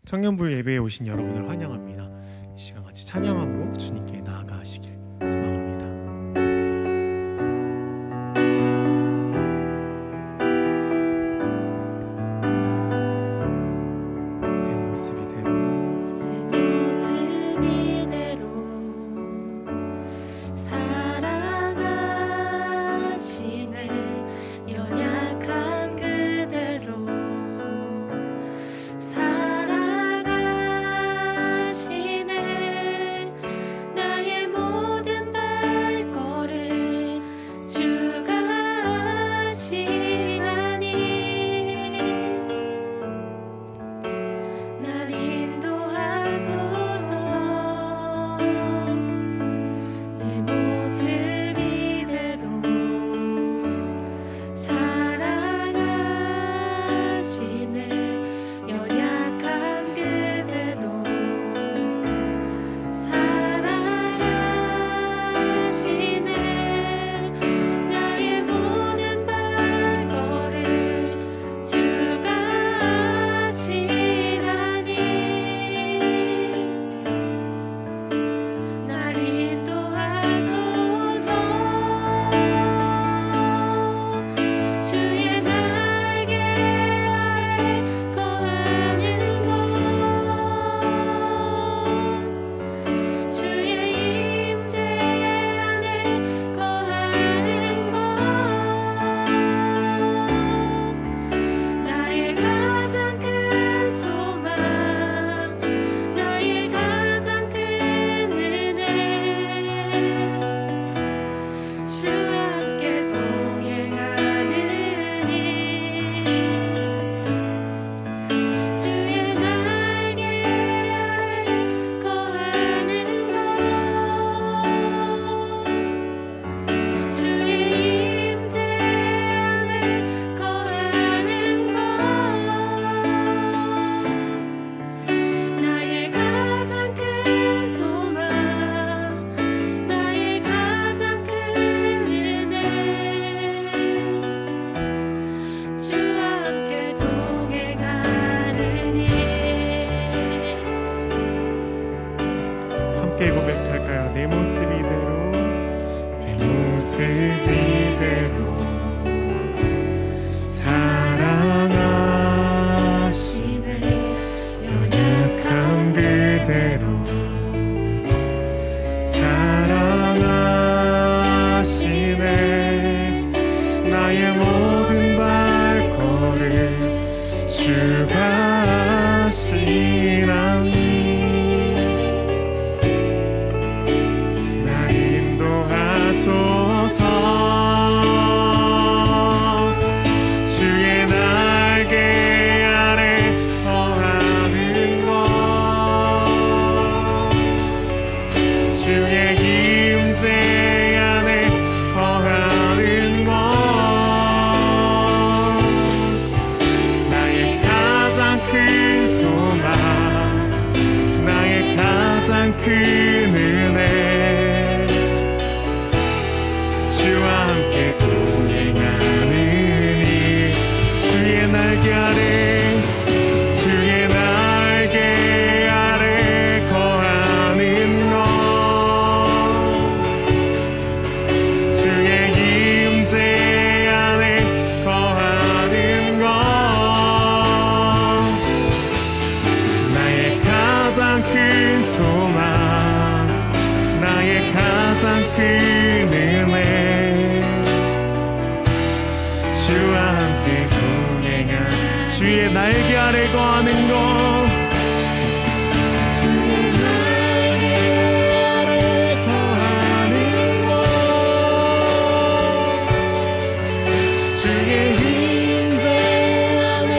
청년부 예배에 오신 여러분을 환영합니다. 이 시간 같이 찬양함으로 주님께 나아가시길 소망합니다. 내 모습 이대로 사랑하시네 연약한 그대로 나의 모든 발걸음 주가 하시나니 날 인도하소서 내 모습 이대로 사랑하시네 연약한 그대로 나의 모든 발걸음 주가 하시나니 날 인도하소서 주의 날개 아래 거하는 것 주의 임재 안에 거하는 것 나의 가장 큰 소망 나의 가장 큰 은혜 주 함께 동행하느니 주의 날개 아래 거하는 것 주의 임재 안에 거하는 것 나의 가장 큰 소망 나의 가장 큰 은혜 주와 함께 동행하느니 함께 고백할까요? 내 모습 이대로 내 모습 이대로 사랑하시네 연약한 그대로 사랑하시네 나의 모든 발걸음 주가 하시나니 날 인도하소서 주의 날개 아래 거하는 것 주의 임재 안에 거하는 것 나의 가장 큰 소망 나의 가장 큰 은혜 주와 함께 동행하느니 주의 날개 아래 거하는 것 주의 임재 안에 거하는 것 나의 가장 큰 소망 나의 가장 큰 은혜 주와 함께 동행한 주의 날개 아래 거하는 것 주의 날개 아래 거하는 것 주의 임재 안에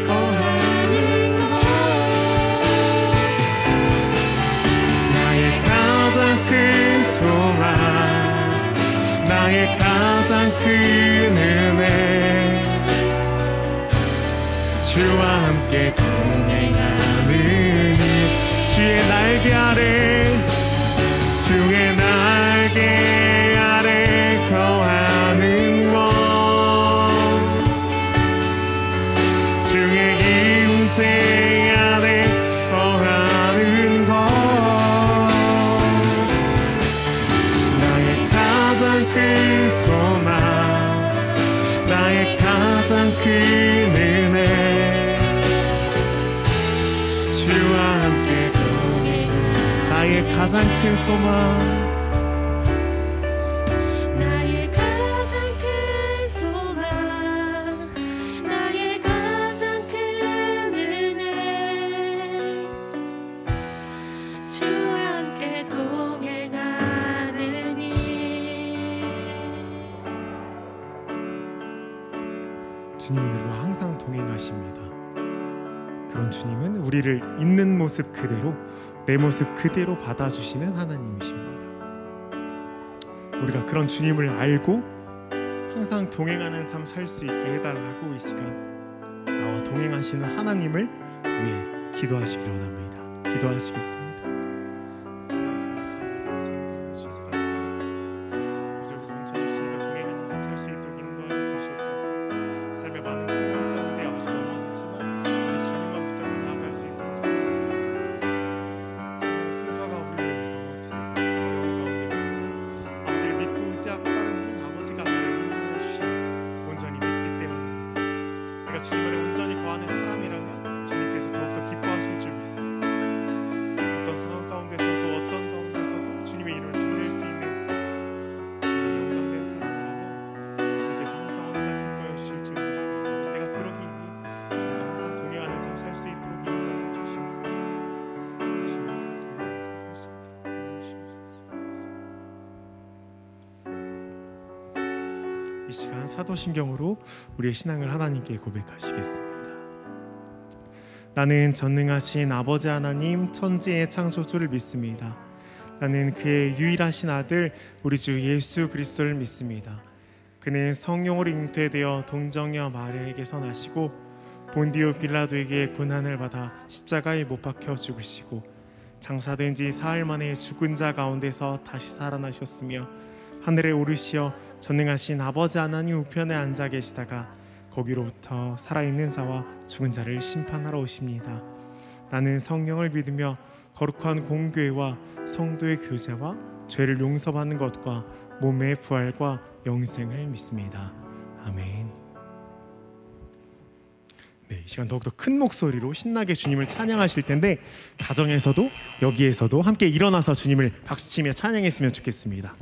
거하는 것 나의 가장 큰 소망 나의 가장 큰 은혜 주와 함께 동행하느니 주의 날개 아래 거하는 것 주의 임재 안에 큰 소망 나의 가장 큰 은혜 주와 함께 동행하는 나의 가장 큰 소망 주님은 우리와 항상 동행하십니다. 그런 주님은 우리를 있는 모습 그대로 내 모습 그대로 받아주시는 하나님이십니다. 우리가 그런 주님을 알고 항상 동행하는 삶 살 수 있게 해달라고 이 시간 나와 동행하시는 하나님을 위해 기도하시길 원합니다. 기도하시겠습니다. 주님 안에 온전히 거하는 사람이라면 주님께서 더욱더 기뻐하실 줄 믿습니다. 어떤 상황 가운데서도 어떤 가운데서도 주님의 이름을 빛낼 수 있는 주님의 영광된 사람이라면 주님께서 항상 언제나 기뻐해 주실 줄 믿습니다. 그래서 내가 그러기 위해 주님과 항상 동행하는 삶 살 수 있도록 인도해 주시옵소서. 주님 항상 동행하는 삶 살 수 있도록 도와주시옵소서. 이 시간 사도신경으로 우리의 신앙을 하나님께 고백하시겠습니다. 나는 전능하신 아버지 하나님 천지의 창조주를 믿습니다. 나는 그의 유일하신 아들 우리 주 예수 그리스도를 믿습니다. 그는 성령으로 잉태되어 동정녀 마리아에게서 나시고 본디오 빌라도에게 고난을 받아 십자가에 못 박혀 죽으시고 장사된 지 사흘 만에 죽은 자 가운데서 다시 살아나셨으며 하늘에 오르시어 전능하신 아버지 하나님 우편에 앉아 계시다가 거기로부터 살아있는 자와 죽은 자를 심판하러 오십니다. 나는 성령을 믿으며 거룩한 공교회와 성도의 교제와 죄를 용서받는 것과 몸의 부활과 영생을 믿습니다. 아멘. 네, 이 시간 더욱더 큰 목소리로 신나게 주님을 찬양하실 텐데 가정에서도 여기에서도 함께 일어나서 주님을 박수치며 찬양했으면 좋겠습니다.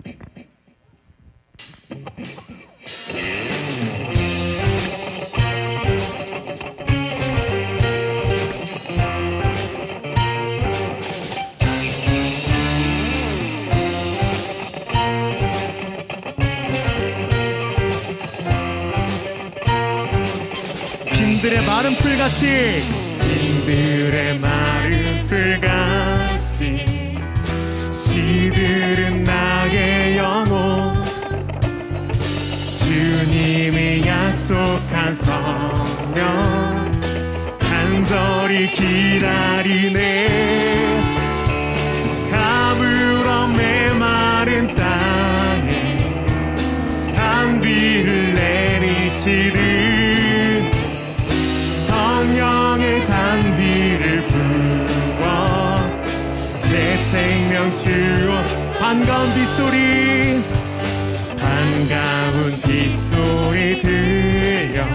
빈들의 마른 풀같이 빈들의 마른 풀같이 시들은 나의 영혼 주님이 약속한 성령 간절히 기다리네 가물어 메마른 땅에 단비를 내리시듯 성령의 단비를 부어 새 생명 주어 반가운 빗소리 반가운 빗소리 들려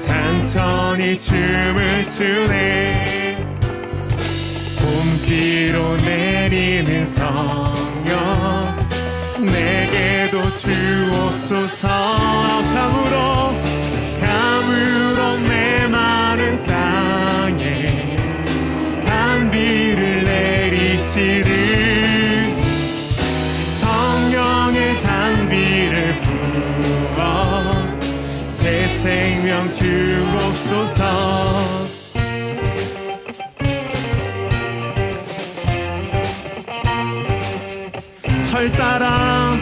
산천이 춤을 추네 봄비로 내리는 성령 내게도 주옵소서 가물어 메마른 땅에 단비를 내리시듯 성령의 단비를 부어 새 생명 주옵소서 철 따라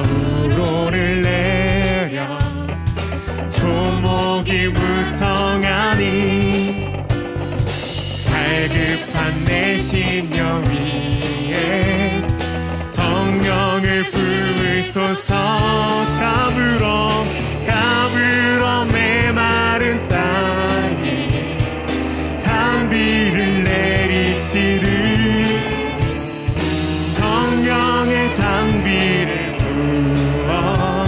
우로를 내려 조목이 무성하니 갈급한 내 심령 위에 성령을 부으소서 가물어 메마른 땅에 단비를 내리시듯 성령의 단비를 부어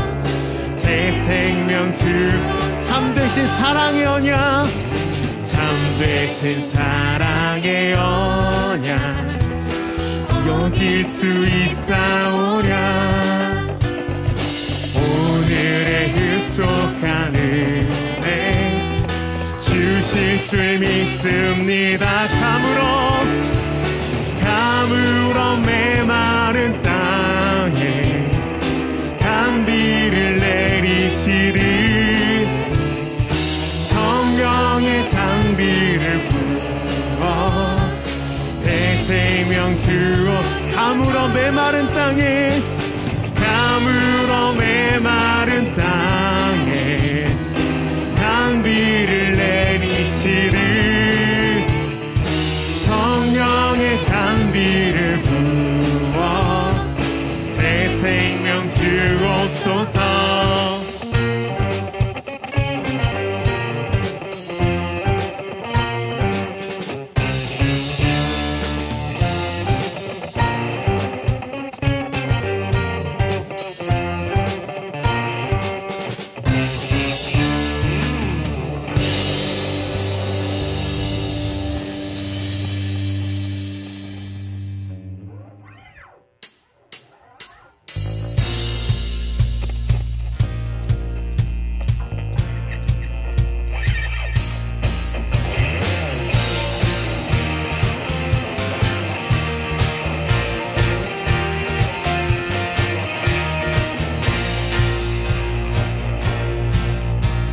새 생명 주 참되신 사랑의 언약 참되신 사랑의 언약 여길 수 있사오랴 오늘의 흡족한 은혜 주실 줄 믿습니다. 가물어 메마른 땅에 단비를 내리시리 성령의 단비를 부어 새 생명 주어 가물어 메마른 땅에 단비를 내리시리 성령의 단비를 부어 새 생명 주옵소서.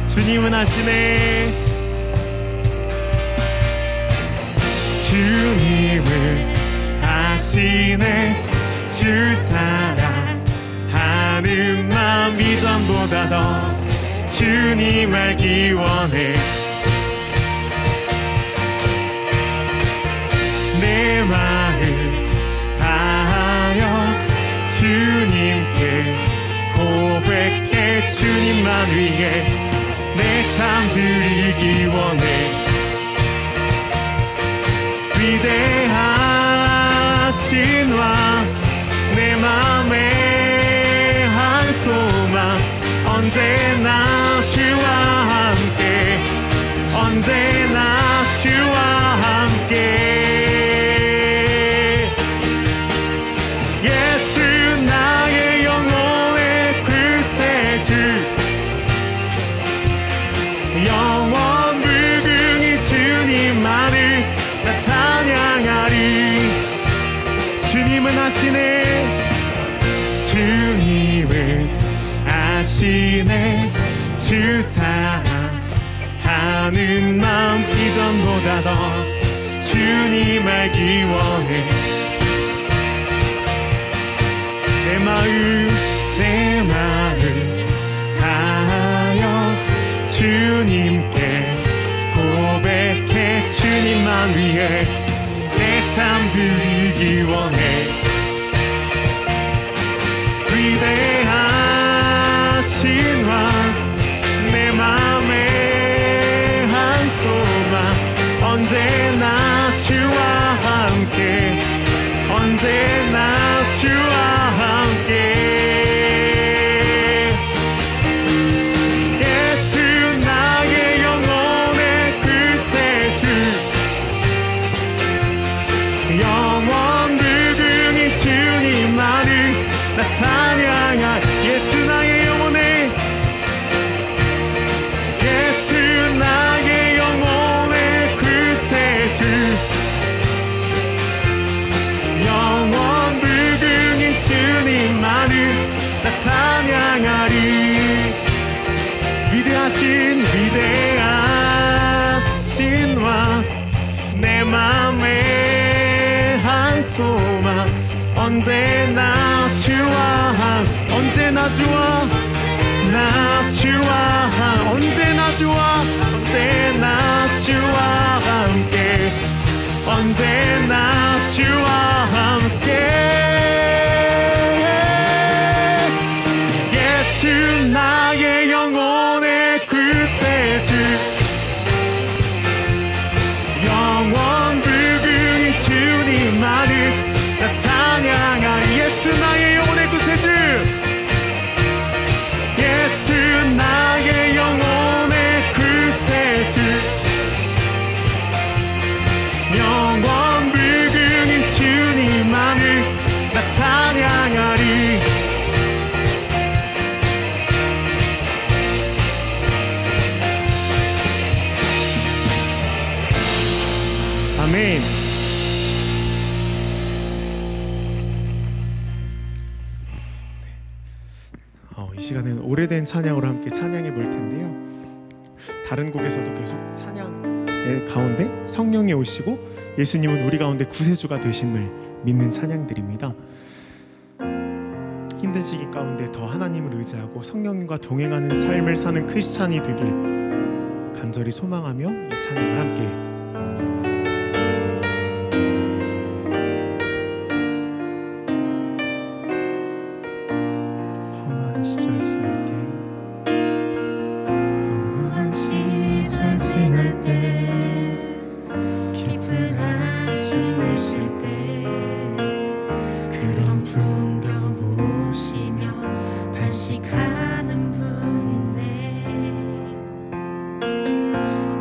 주님은 하시네 주님은 하시네 주 사랑하는 마음 이전보다 더 주님 알기 원해 내 마음 다하여 주님께 고백해 주님만 위해 내 삶 드리기 원해 위대하신 왕 내 맘에 한 소망 언제나 주와 함께 언제나 주와 함께 예수 나의 영혼의 구세주 영원 무궁히 주님만을 나 찬양하리 주님은 하시네 주님은 하시네 주 사랑하는 마음 이전보다 더 주님 알기 원해 내 마음 다하여 주님께 고백해 주님만 위해 내 삶 드리기 원해 위대하신 왕 내 맘에 한 소망 언제나 주와 함께 언제나 주와 함께 영원 무궁히 주님만을 나 찬양하 예수 나의 영혼의 예수 나의 영혼의 구세주 영원 무궁히 주님만을 나 찬양하리 위대하신 왕 내 맘에 한 소망 언제나 주와 언제나 주와 나 주와 언제나 주와 언제나 주와 함께 언제나 주와 함께 예수 나의 영혼의 구세주 영원 무궁히 주님만을 나 찬양하리 예수 나의 영혼 아멘. 이 시간에는 오래된 찬양으로 함께 찬양해 볼 텐데요. 다른 곡에서도 계속 찬양의 가운데 성령이 오시고 예수님은 우리 가운데 구세주가 되심을 믿는 찬양들입니다. 힘든 시기 가운데 더 하나님을 의지하고 성령님과 동행하는 삶을 사는 크리스찬이 되길 간절히 소망하며 이 찬양을 함께 부르겠습니다. 허무한 시절 지날 때, 허무한 시절 지날 때, 깊은 한숨을 쉴 때, 그런 풍경 보시며 단식하는 분인데,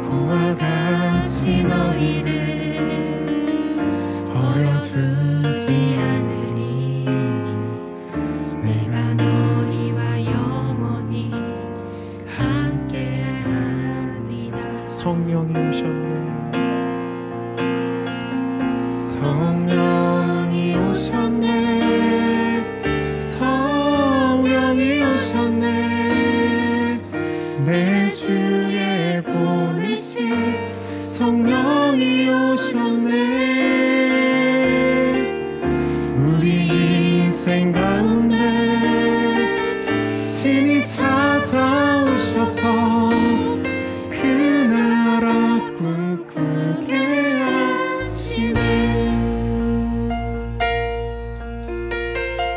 고와 같이 너희를 버려두지 않으니 내가 너희와 영원히 함께하리라. 성령이 오셨네. 성령이 오셨네. 성령이 오셨네. 내 주에 보내신 성령이 오셨네. 우리 인생 가운데 친히 찾아오셔서 그 나라 꿈꾸게 하시네.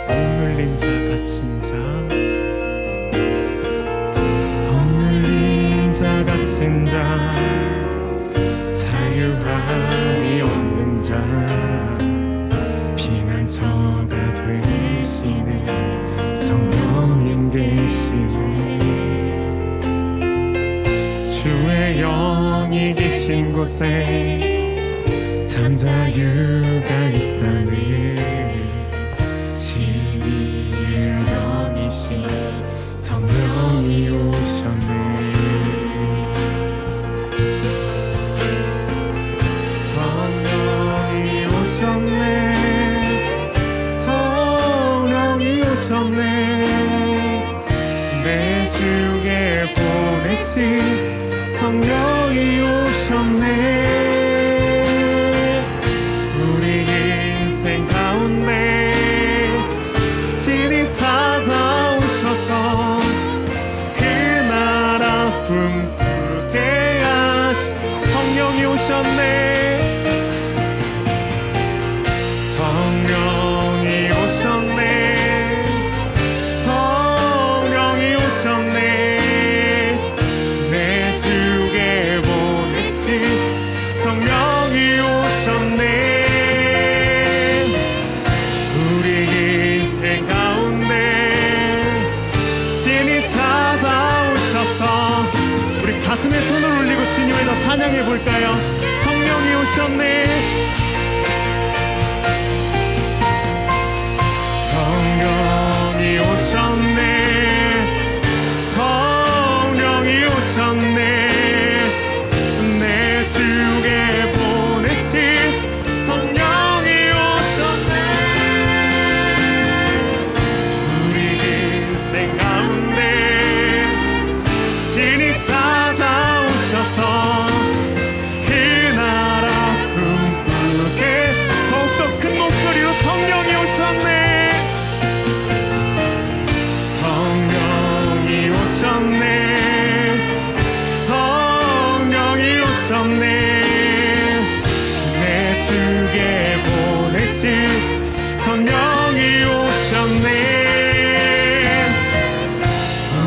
억눌린 자 갇힌 자, 억눌린 자 갇힌 자, 자유함이 없는 자, 피난처가 되시네. 성령님 계시네. 주의 영이 계신 곳에 참 자유가 있다네. 진리의 영이신 성령이 오셨네. 성령이 오셨네. 성령이 오셨네. 내 주에 보내신 성령이 오셨네. 우리 인생 가운데 친히 찾아오셔서 그 나라 꿈꾸게 하신 성령이 오셨네. 성령이 오셨네. 성령이 오셨네. 내 주에 보내신 성령이 오셨네. 우리 인생 가운데 친히 찾아오셔서 우리 가슴에 손을 올리고 주님을 더 찬양해 볼까요? 성령이 오셨네. 성령이 오셨네. 성령이 오셨네. 내 주에 보내신 성령이 오셨네. 우리 인생 가운데 친히 찾아오셔서 그 나라 꿈꾸게 더욱더 큰 목소리로 성령이 오셨네. 성령이 오셨네. 성령이 오셨네. 내 주에 보내신 성령이 오셨네.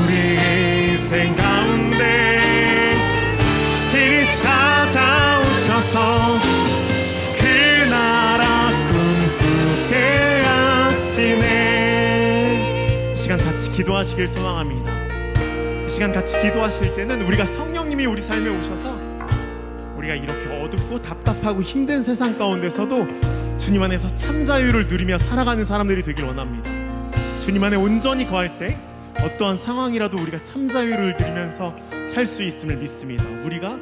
우리 인생 가운데 친히 찾아오셔서 그 나라 꿈꾸게 하시네. 이 시간 같이 기도하시길 소망합니다. 이 시간 같이 기도하실 때는 우리가 성령님이 우리 삶에 오셔서 우리가 이렇게 어둡고 답답하고 힘든 세상 가운데서도 주님 안에서 참 자유를 누리며 살아가는 사람들이 되길 원합니다. 주님 안에 온전히 거할 때 어떠한 상황이라도 우리가 참 자유를 누리면서 살 수 있음을 믿습니다. 우리가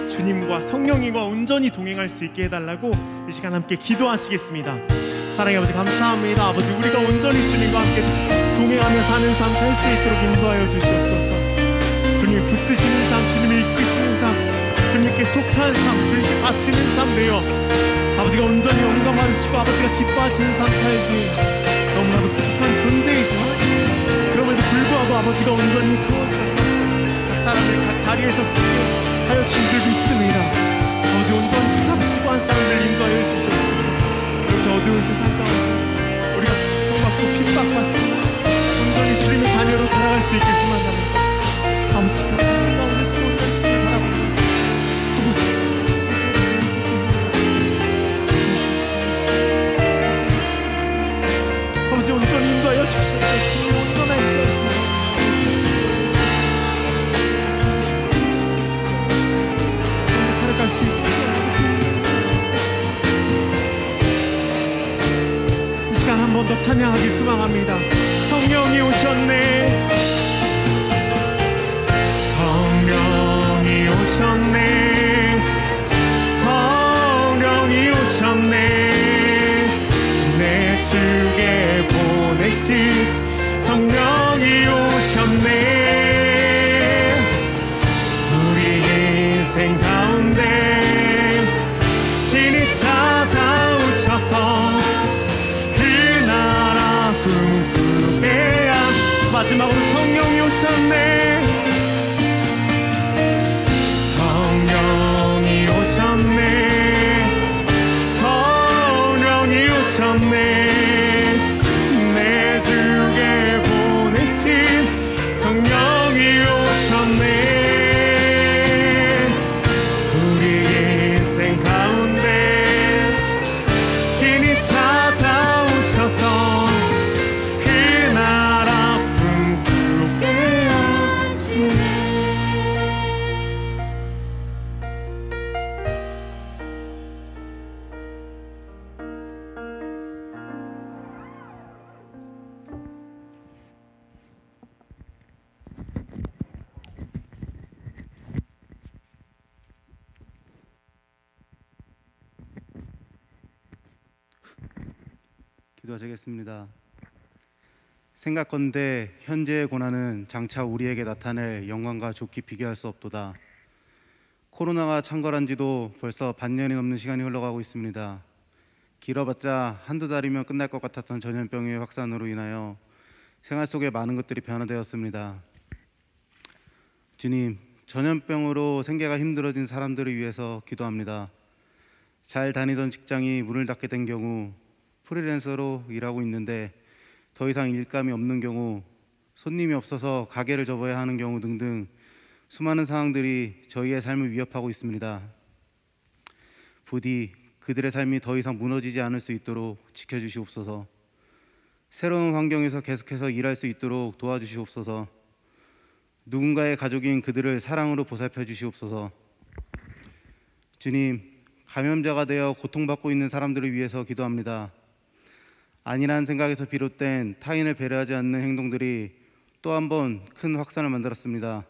주님과 성령님과 온전히 동행할 수 있게 해달라고 이 시간 함께 기도하시겠습니다. 사랑의 아버지 감사합니다. 아버지 우리가 온전히 주님과 함께 동행하며 사는 삶 살 수 있도록 인도하여 주시옵소서. 주님이 붙드시는 삶, 주님이 이끄시는 삶, 주님께 속한 삶, 주님께 바치는 삶 되어 아버지가 온전히 영광 받으시고 아버지가 기뻐하시는 삶 살기 너무나도 부족한 존재이지만 그럼에도 불구하고 아버지가 온전히 세워주셔서 각 사람을 각 자리에서 쓰게 하여 주신 줄 믿습니다. 아버지 온전히 붙잡으시고 한 사람들 인도하여 주시옵소서. 이렇게 어두운 세상 가운데 우리가 고통받고 핍박받지만 온전히 주님의 자녀로 살아갈 수 있길 소망합니다. 아버지 그 가운데 소원을 주시길 바랍니다. 아버지 온전히 인도하여 주시옵소서. 온전한 인도하시옵소서. 살아갈 수 있게 이 시간 한 번 더 찬양하길 소망합니다. 성령이 오셨네, 성령이 오셨네, 성령이 오셨네, 내 주께 보내신 성령이 오셨네. 우리 인생 가운데 친히 찾아오셔서 그 나라 꿈꾸게 한 마지막으로 성령이 오셨네, 성령이 오셨네, 성령이 오셨네, 내 주께 보내신 성령이 오셨네. 우리 인생 가운데 친히 찾아오셔서 그 나라 꿈꾸게 하시네. 기도하시겠습니다. 생각건대 현재의 고난은 장차 우리에게 나타낼 영광과 좋게 비교할 수 없도다. 코로나가 창궐한 지도 벌써 반년이 넘는 시간이 흘러가고 있습니다. 길어봤자 한두 달이면 끝날 것 같았던 전염병의 확산으로 인하여 생활 속에 많은 것들이 변화되었습니다. 주님, 전염병으로 생계가 힘들어진 사람들을 위해서 기도합니다. 잘 다니던 직장이 문을 닫게 된 경우, 프리랜서로 일하고 있는데 더 이상 일감이 없는 경우, 손님이 없어서 가게를 접어야 하는 경우 등등 수많은 상황들이 저희의 삶을 위협하고 있습니다. 부디 그들의 삶이 더 이상 무너지지 않을 수 있도록 지켜주시옵소서. 새로운 환경에서 계속해서 일할 수 있도록 도와주시옵소서. 누군가의 가족인 그들을 사랑으로 보살펴 주시옵소서. 주님, 감염자가 되어 고통받고 있는 사람들을 위해서 기도합니다. 아니라는 생각에서 비롯된 타인을 배려하지 않는 행동들이 또 한 번 큰 확산을 만들었습니다.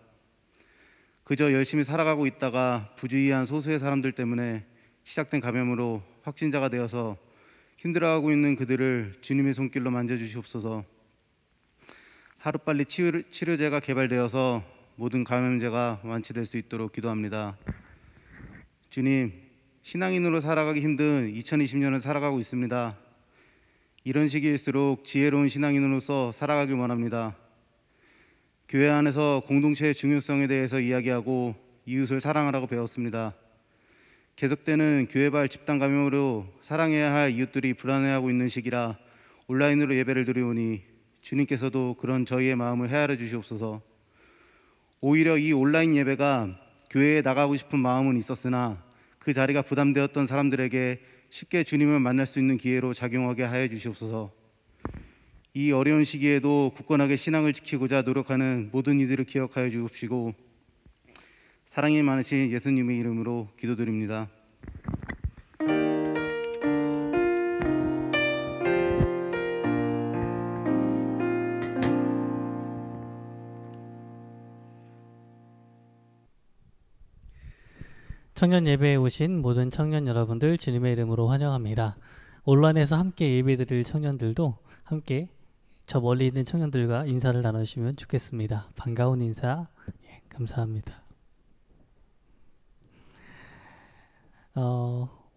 그저 열심히 살아가고 있다가 부주의한 소수의 사람들 때문에 시작된 감염으로 확진자가 되어서 힘들어하고 있는 그들을 주님의 손길로 만져주시옵소서. 하루빨리 치료제가 개발되어서 모든 감염제가 완치될 수 있도록 기도합니다. 주님, 신앙인으로 살아가기 힘든 2020년을 살아가고 있습니다. 이런 시기일수록 지혜로운 신앙인으로서 살아가길 원합니다. 교회 안에서 공동체의 중요성에 대해서 이야기하고 이웃을 사랑하라고 배웠습니다. 계속되는 교회발 집단 감염으로 사랑해야 할 이웃들이 불안해하고 있는 시기라 온라인으로 예배를 드리오니 주님께서도 그런 저희의 마음을 헤아려 주시옵소서. 오히려 이 온라인 예배가 교회에 나가고 싶은 마음은 있었으나 그 자리가 부담되었던 사람들에게 쉽게 주님을 만날 수 있는 기회로 작용하게 하여 주시옵소서. 이 어려운 시기에도 굳건하게 신앙을 지키고자 노력하는 모든 이들을 기억하여 주옵시고 사랑이 많으신 예수님의 이름으로 기도드립니다. 청년 예배에 오신 모든 청년 여러분들 주님의 이름으로 환영합니다. 온라인에서 함께 예배드릴 청년들도 함께 저 멀리 있는 청년들과 인사를 나누시면 좋겠습니다. 반가운 인사 감사합니다.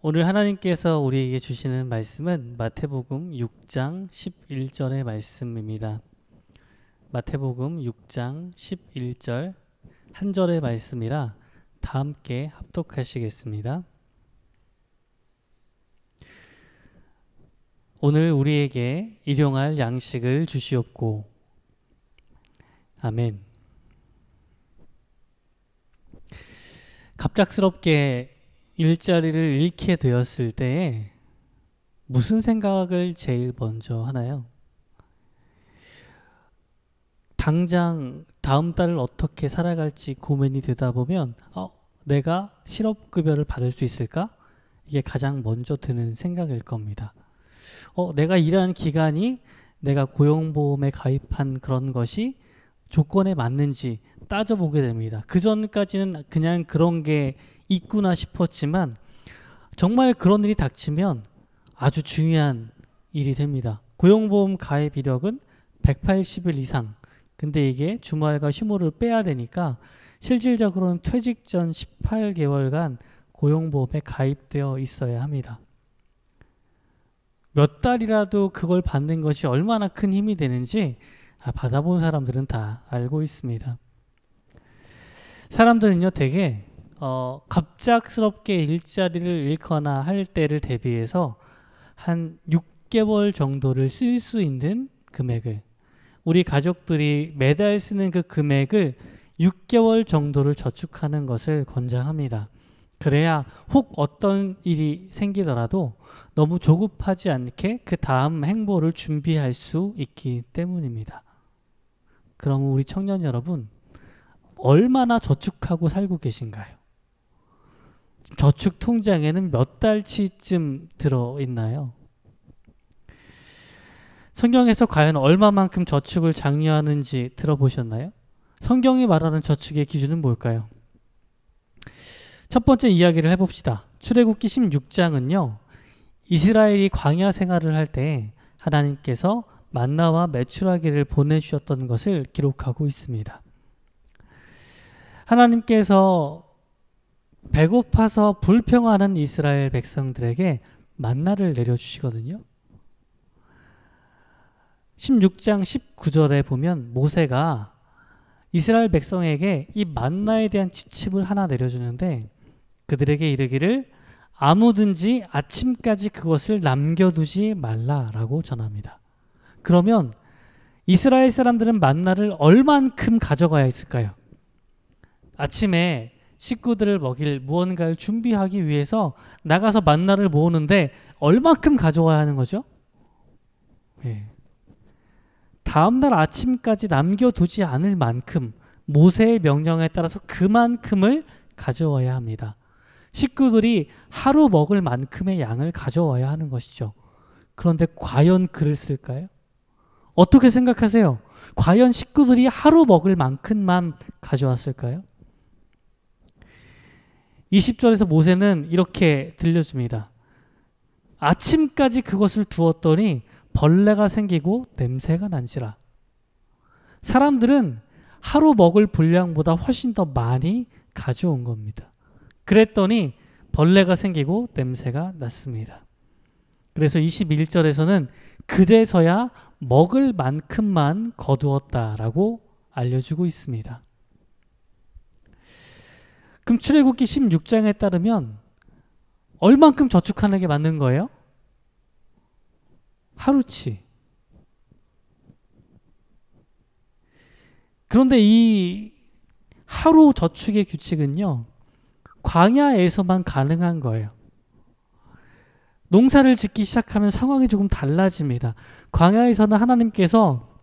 오늘 하나님께서 우리에게 주시는 말씀은 마태복음 6장 11절의 말씀입니다. 마태복음 6장 11절 한 절의 말씀이라 다 함께 합독하시겠습니다. 오늘 우리에게 일용할 양식을 주시옵고. 아멘. 갑작스럽게 일자리를 잃게 되었을 때에 무슨 생각을 제일 먼저 하나요? 당장 다음 달을 어떻게 살아갈지 고민이 되다 보면 내가 실업급여를 받을 수 있을까? 이게 가장 먼저 드는 생각일 겁니다. 내가 일하는 기간이 내가 고용보험에 가입한 그런 것이 조건에 맞는지 따져보게 됩니다. 그 전까지는 그냥 그런 게 있구나 싶었지만 정말 그런 일이 닥치면 아주 중요한 일이 됩니다. 고용보험 가입 이력은 180일 이상. 근데 이게 주말과 휴무를 빼야 되니까 실질적으로는 퇴직 전 18개월간 고용보험에 가입되어 있어야 합니다. 몇 달이라도 그걸 받는 것이 얼마나 큰 힘이 되는지 받아본 사람들은 다 알고 있습니다. 사람들은요 되게 갑작스럽게 일자리를 잃거나 할 때를 대비해서 한 6개월 정도를 쓸 수 있는 금액을, 우리 가족들이 매달 쓰는 그 금액을 6개월 정도를 저축하는 것을 권장합니다. 그래야 혹 어떤 일이 생기더라도 너무 조급하지 않게 그 다음 행보를 준비할 수 있기 때문입니다. 그럼 우리 청년 여러분, 얼마나 저축하고 살고 계신가요? 저축 통장에는 몇 달치쯤 들어있나요? 성경에서 과연 얼마만큼 저축을 장려하는지 들어보셨나요? 성경이 말하는 저축의 기준은 뭘까요? 첫 번째 이야기를 해봅시다. 출애굽기 16장은요. 이스라엘이 광야 생활을 할 때 하나님께서 만나와 메추라기를 보내주셨던 것을 기록하고 있습니다. 하나님께서 배고파서 불평하는 이스라엘 백성들에게 만나를 내려주시거든요. 16장 19절에 보면 모세가 이스라엘 백성에게 이 만나에 대한 지침을 하나 내려주는데 그들에게 이르기를 아무든지 아침까지 그것을 남겨두지 말라라고 전합니다. 그러면 이스라엘 사람들은 만나를 얼만큼 가져가야 했을까요? 아침에 식구들을 먹일 무언가를 준비하기 위해서 나가서 만나를 모으는데 얼만큼 가져와야 하는 거죠? 네. 다음날 아침까지 남겨두지 않을 만큼 모세의 명령에 따라서 그만큼을 가져와야 합니다. 식구들이 하루 먹을 만큼의 양을 가져와야 하는 것이죠. 그런데 과연 그랬을까요? 어떻게 생각하세요? 과연 식구들이 하루 먹을 만큼만 가져왔을까요? 20절에서 모세는 이렇게 들려줍니다. 아침까지 그것을 두었더니 벌레가 생기고 냄새가 난지라. 사람들은 하루 먹을 분량보다 훨씬 더 많이 가져온 겁니다. 그랬더니 벌레가 생기고 냄새가 났습니다. 그래서 21절에서는 그제서야 먹을 만큼만 거두었다라고 알려주고 있습니다. 그럼 출애굽기 16장에 따르면 얼만큼 저축하는 게 맞는 거예요? 하루치. 그런데 이 하루 저축의 규칙은요, 광야에서만 가능한 거예요. 농사를 짓기 시작하면 상황이 조금 달라집니다. 광야에서는 하나님께서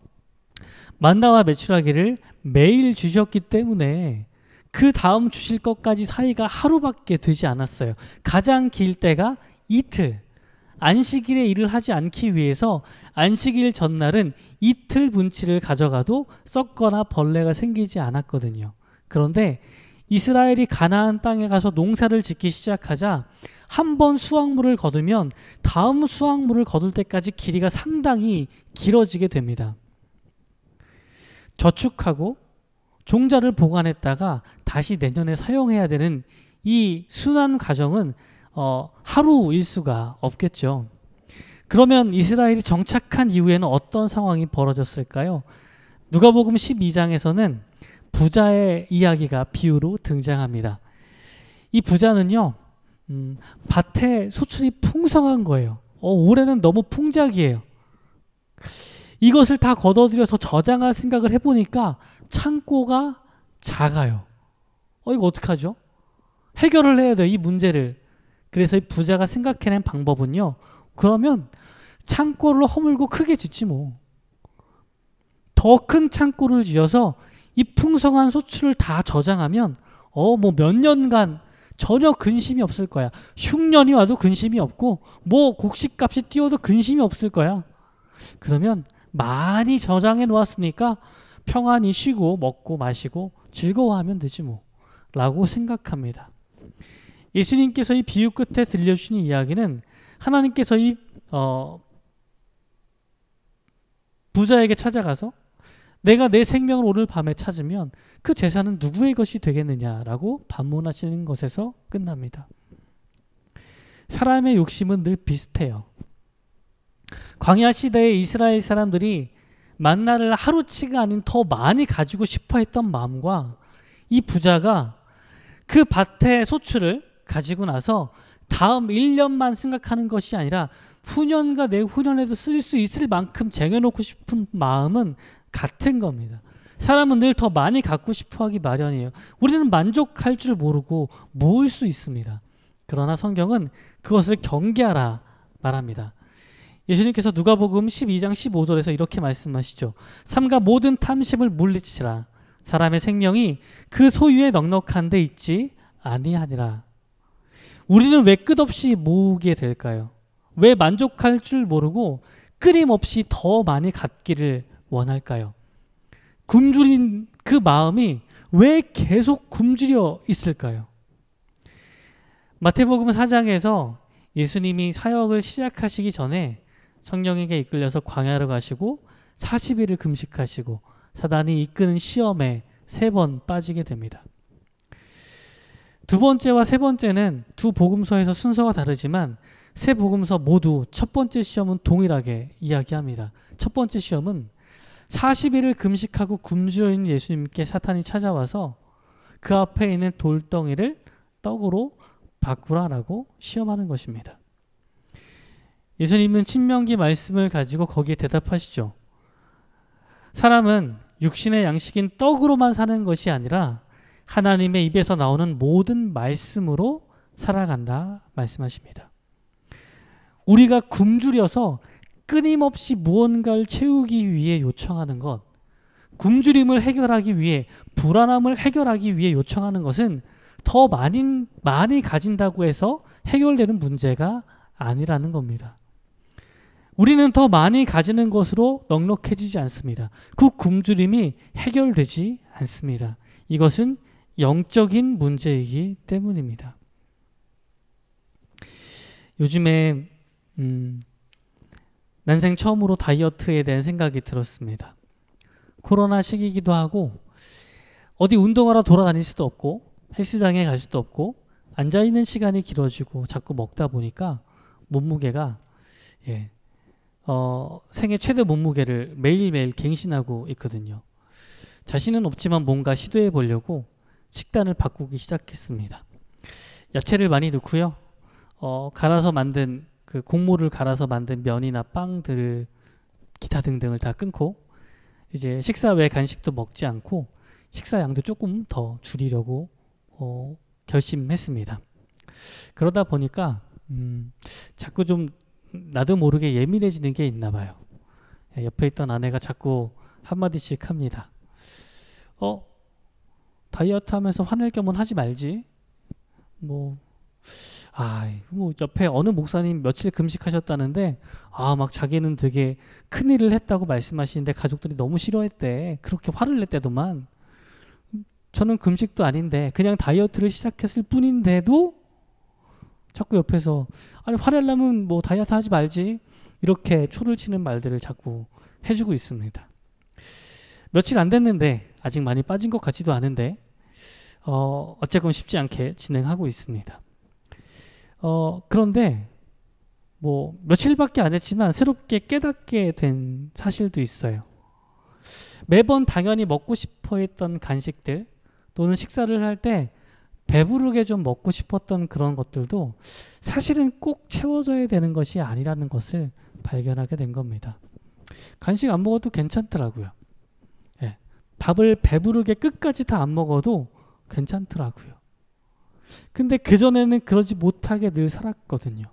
만나와 메추라기를 매일 주셨기 때문에 그 다음 주실 것까지 사이가 하루밖에 되지 않았어요. 가장 길 때가 이틀. 안식일에 일을 하지 않기 위해서 안식일 전날은 이틀 분치를 가져가도 썩거나 벌레가 생기지 않았거든요. 그런데 이스라엘이 가나안 땅에 가서 농사를 짓기 시작하자 한 번 수확물을 거두면 다음 수확물을 거둘 때까지 길이가 상당히 길어지게 됩니다. 저축하고 종자를 보관했다가 다시 내년에 사용해야 되는 이 순환 과정은 하루 일수가 없겠죠. 그러면 이스라엘이 정착한 이후에는 어떤 상황이 벌어졌을까요? 누가복음 12장에서는 부자의 이야기가 비유로 등장합니다. 이 부자는요, 밭에 소출이 풍성한 거예요. 올해는 너무 풍작이에요. 이것을 다 걷어들여서 저장할 생각을 해보니까 창고가 작아요. 이거 어떡하죠? 해결을 해야 돼요, 이 문제를. 그래서 이 부자가 생각해낸 방법은요, 그러면 창고를 허물고 크게 짓지 뭐. 더 큰 창고를 지어서 이 풍성한 소출을 다 저장하면 뭐 몇 년간 전혀 근심이 없을 거야. 흉년이 와도 근심이 없고 뭐 곡식값이 뛰어도 근심이 없을 거야. 그러면 많이 저장해 놓았으니까 평안히 쉬고 먹고 마시고 즐거워하면 되지 뭐 라고 생각합니다. 예수님께서 이 비유 끝에 들려주신 이야기는 하나님께서 이 부자에게 찾아가서 내가 내 생명을 오늘 밤에 찾으면 그 재산은 누구의 것이 되겠느냐라고 반문하시는 것에서 끝납니다. 사람의 욕심은 늘 비슷해요. 광야 시대의 이스라엘 사람들이 만나를 하루치가 아닌 더 많이 가지고 싶어 했던 마음과 이 부자가 그 밭의 소출을 가지고 나서 다음 1년만 생각하는 것이 아니라 후년과 내후년에도 쓸 수 있을 만큼 쟁여놓고 싶은 마음은 같은 겁니다. 사람은 늘 더 많이 갖고 싶어 하기 마련이에요. 우리는 만족할 줄 모르고 모을 수 있습니다. 그러나 성경은 그것을 경계하라 말합니다. 예수님께서 누가복음 12장 15절에서 이렇게 말씀하시죠. 삼가 모든 탐심을 물리치라. 사람의 생명이 그 소유에 넉넉한 데 있지 아니하니라. 우리는 왜 끝없이 모으게 될까요? 왜 만족할 줄 모르고 끊임없이 더 많이 갖기를 원할까요? 굶주린 그 마음이 왜 계속 굶주려 있을까요? 마태복음 4장에서 예수님이 사역을 시작하시기 전에 성령에게 이끌려서 광야로 가시고 40일을 금식하시고 사단이 이끄는 시험에 3번 빠지게 됩니다. 두 번째와 세 번째는 두 복음서에서 순서가 다르지만 세 복음서 모두 첫 번째 시험은 동일하게 이야기합니다. 첫 번째 시험은 40일을 금식하고 굶주려 있는 예수님께 사탄이 찾아와서 그 앞에 있는 돌덩이를 떡으로 바꾸라라고 시험하는 것입니다. 예수님은 신명기 말씀을 가지고 거기에 대답하시죠. 사람은 육신의 양식인 떡으로만 사는 것이 아니라 하나님의 입에서 나오는 모든 말씀으로 살아간다 말씀하십니다. 우리가 굶주려서 끊임없이 무언가를 채우기 위해 요청하는 것, 굶주림을 해결하기 위해, 불안함을 해결하기 위해 요청하는 것은 더 많이 가진다고 해서 해결되는 문제가 아니라는 겁니다. 우리는 더 많이 가지는 것으로 넉넉해지지 않습니다. 그 굶주림이 해결되지 않습니다. 이것은 영적인 문제이기 때문입니다. 요즘에 난생 처음으로 다이어트에 대한 생각이 들었습니다. 코로나 시기이기도 하고 어디 운동하러 돌아다닐 수도 없고 헬스장에 갈 수도 없고 앉아있는 시간이 길어지고 자꾸 먹다 보니까 몸무게가 생애 최대 몸무게를 매일매일 갱신하고 있거든요. 자신은 없지만 뭔가 시도해 보려고 식단을 바꾸기 시작했습니다. 야채를 많이 넣고요. 갈아서 만든 그 곡물을 갈아서 만든 면이나 빵들을 기타 등등을 다 끊고 이제 식사 외 간식도 먹지 않고 식사 양도 조금 더 줄이려고 결심했습니다. 그러다 보니까 자꾸 좀 나도 모르게 예민해지는 게 있나 봐요. 옆에 있던 아내가 자꾸 한마디씩 합니다. 다이어트 하면서 화낼 겸은 하지 말지. 뭐 옆에 어느 목사님 며칠 금식하셨다는데 막 자기는 되게 큰일을 했다고 말씀하시는데 가족들이 너무 싫어했대. 그렇게 화를 냈대도만. 저는 금식도 아닌데 그냥 다이어트를 시작했을 뿐인데도 자꾸 옆에서 아니 화내려면 뭐 다이어트 하지 말지 이렇게 초를 치는 말들을 자꾸 해주고 있습니다. 며칠 안 됐는데 아직 많이 빠진 것 같지도 않은데 어쨌건 쉽지 않게 진행하고 있습니다. 그런데 뭐 며칠밖에 안 했지만 새롭게 깨닫게 된 사실도 있어요. 매번 당연히 먹고 싶어 했던 간식들 또는 식사를 할 때 배부르게 좀 먹고 싶었던 그런 것들도 사실은 꼭 채워져야 되는 것이 아니라는 것을 발견하게 된 겁니다. 간식 안 먹어도 괜찮더라고요. 예, 밥을 배부르게 끝까지 다 안 먹어도 괜찮더라고요. 근데 그전에는 그러지 못하게 늘 살았거든요.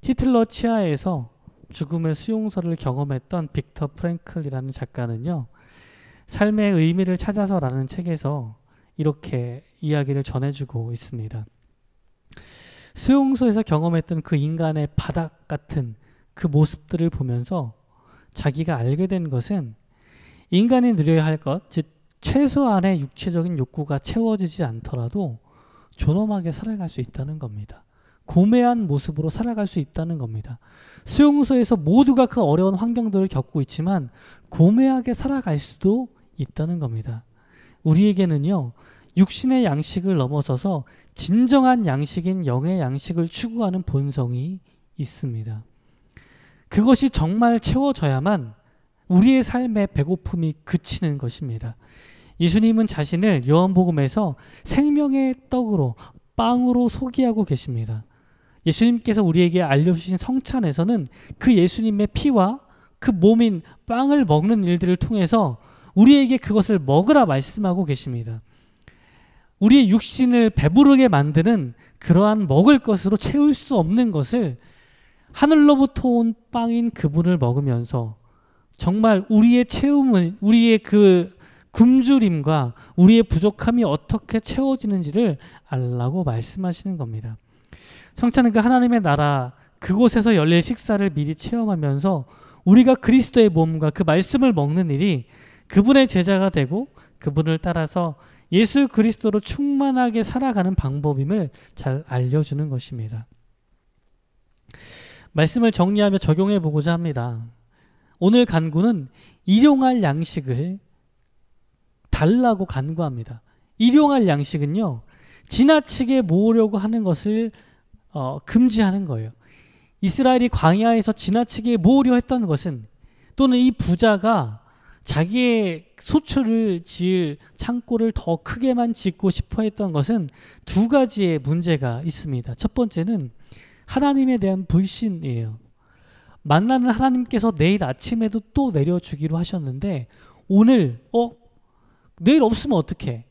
히틀러 치하에서 죽음의 수용소를 경험했던 빅터 프랭클이라는 작가는요, 삶의 의미를 찾아서라는 책에서 이렇게 이야기를 전해주고 있습니다. 수용소에서 경험했던 그 인간의 바닥 같은 그 모습들을 보면서 자기가 알게 된 것은 인간이 누려야 할 것, 즉 최소한의 육체적인 욕구가 채워지지 않더라도 존엄하게 살아갈 수 있다는 겁니다. 고매한 모습으로 살아갈 수 있다는 겁니다. 수용소에서 모두가 그 어려운 환경들을 겪고 있지만 고매하게 살아갈 수도 있다는 겁니다. 우리에게는요, 육신의 양식을 넘어서서 진정한 양식인 영의 양식을 추구하는 본성이 있습니다. 그것이 정말 채워져야만 우리의 삶의 배고픔이 그치는 것입니다. 예수님은 자신을 요한복음에서 생명의 떡으로, 빵으로 소개하고 계십니다. 예수님께서 우리에게 알려주신 성찬에서는 그 예수님의 피와 그 몸인 빵을 먹는 일들을 통해서 우리에게 그것을 먹으라 말씀하고 계십니다. 우리의 육신을 배부르게 만드는 그러한 먹을 것으로 채울 수 없는 것을 하늘로부터 온 빵인 그분을 먹으면서 정말 우리의 채움은, 우리의 그 굶주림과 우리의 부족함이 어떻게 채워지는지를 알라고 말씀하시는 겁니다. 성찬은 그 하나님의 나라, 그곳에서 열릴 식사를 미리 체험하면서 우리가 그리스도의 몸과 그 말씀을 먹는 일이 그분의 제자가 되고 그분을 따라서 예수 그리스도로 충만하게 살아가는 방법임을 잘 알려주는 것입니다. 말씀을 정리하며 적용해 보고자 합니다. 오늘 간구는 일용할 양식을 달라고 간구합니다. 일용할 양식은요, 지나치게 모으려고 하는 것을 금지하는 거예요. 이스라엘이 광야에서 지나치게 모으려 했던 것은, 또는 이 부자가 자기의 소출을 지을 창고를 더 크게만 짓고 싶어 했던 것은 두 가지의 문제가 있습니다. 첫 번째는 하나님에 대한 불신이에요. 만나는 하나님께서 내일 아침에도 또 내려주기로 하셨는데 오늘 내일 없으면 어떡해?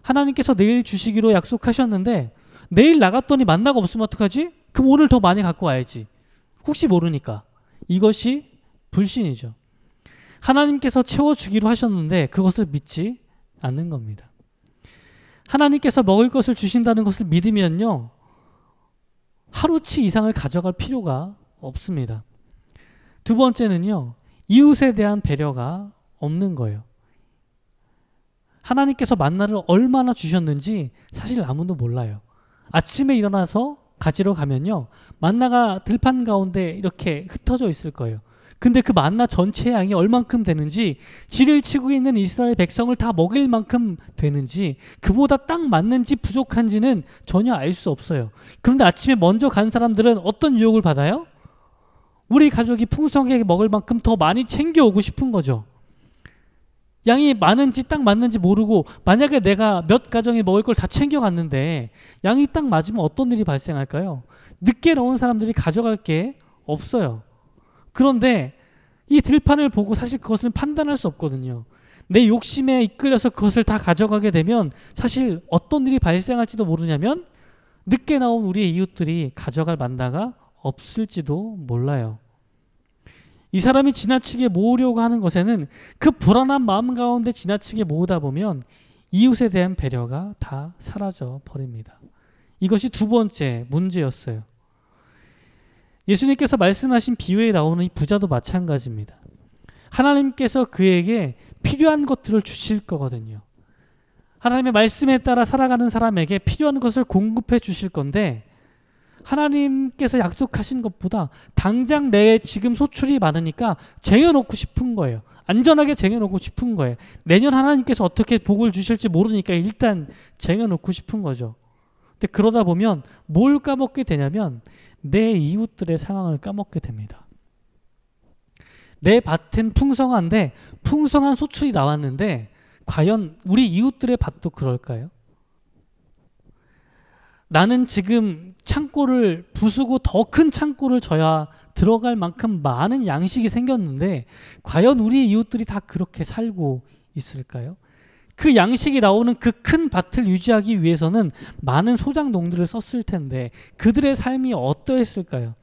하나님께서 내일 주시기로 약속하셨는데 내일 나갔더니 만나가 없으면 어떡하지? 그럼 오늘 더 많이 갖고 와야지. 혹시 모르니까. 이것이 불신이죠. 하나님께서 채워주기로 하셨는데 그것을 믿지 않는 겁니다. 하나님께서 먹을 것을 주신다는 것을 믿으면요, 하루치 이상을 가져갈 필요가 없습니다. 두 번째는요, 이웃에 대한 배려가 없는 거예요. 하나님께서 만나를 얼마나 주셨는지 사실 아무도 몰라요. 아침에 일어나서 가지러 가면요, 만나가 들판 가운데 이렇게 흩어져 있을 거예요. 근데 그 만나 전체 양이 얼만큼 되는지, 지를 치고 있는 이스라엘 백성을 다 먹일 만큼 되는지, 그보다 딱 맞는지 부족한지는 전혀 알 수 없어요. 그런데 아침에 먼저 간 사람들은 어떤 유혹을 받아요? 우리 가족이 풍성하게 먹을 만큼 더 많이 챙겨오고 싶은 거죠. 양이 많은지 딱 맞는지 모르고, 만약에 내가 몇 가정이 먹을 걸 다 챙겨갔는데 양이 딱 맞으면 어떤 일이 발생할까요? 늦게 나온 사람들이 가져갈 게 없어요. 그런데 이 들판을 보고 사실 그것을 판단할 수 없거든요. 내 욕심에 이끌려서 그것을 다 가져가게 되면 사실 어떤 일이 발생할지도 모르냐면 늦게 나온 우리의 이웃들이 가져갈 만나가 없을지도 몰라요. 이 사람이 지나치게 모으려고 하는 것에는 그 불안한 마음 가운데 지나치게 모으다 보면 이웃에 대한 배려가 다 사라져 버립니다. 이것이 두 번째 문제였어요. 예수님께서 말씀하신 비유에 나오는 이 부자도 마찬가지입니다. 하나님께서 그에게 필요한 것들을 주실 거거든요. 하나님의 말씀에 따라 살아가는 사람에게 필요한 것을 공급해 주실 건데 하나님께서 약속하신 것보다 당장 내 지금 소출이 많으니까 쟁여놓고 싶은 거예요. 안전하게 쟁여놓고 싶은 거예요. 내년 하나님께서 어떻게 복을 주실지 모르니까 일단 쟁여놓고 싶은 거죠. 근데 그러다 보면 뭘 까먹게 되냐면 내 이웃들의 상황을 까먹게 됩니다. 내 밭은 풍성한데 풍성한 소출이 나왔는데 과연 우리 이웃들의 밭도 그럴까요? 나는 지금 창고를 부수고 더 큰 창고를 져야 들어갈 만큼 많은 양식이 생겼는데 과연 우리 이웃들이 다 그렇게 살고 있을까요? 그 양식이 나오는 그 큰 밭을 유지하기 위해서는 많은 소작농들을 썼을 텐데 그들의 삶이 어떠했을까요?